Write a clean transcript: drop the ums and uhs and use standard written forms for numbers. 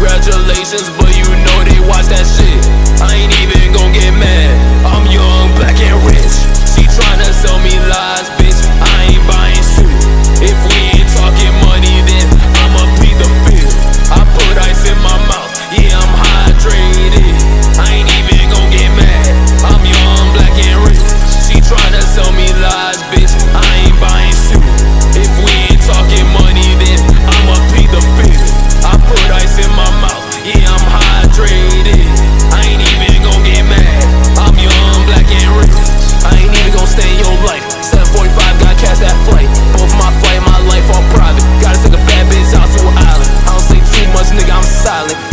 congratulations, but you know they watch that shit. I ain't even gon' get mad. I'm young, black and rich. She tryna sell me lies, bitch. I ain't buying suit. If we ain't talking money, then I'ma plead the fifth. I put ice in my mouth, yeah, I'm hydrated. I ain't even gon' get mad. I'm young, black and rich. She tryna sell me lies, bitch. I ain't buying suit. If we ain't talking money, then I'ma plead the fifth. I put ice in my mouth, yeah, I'm hydrated. I ain't even gon' get mad. I'm young, black and rich. I ain't even gon' stay in your life. 745, gotta catch that flight. Both my flight, my life all private. Gotta take a bad bitch out to an island. I don't say too much, nigga, I'm silent.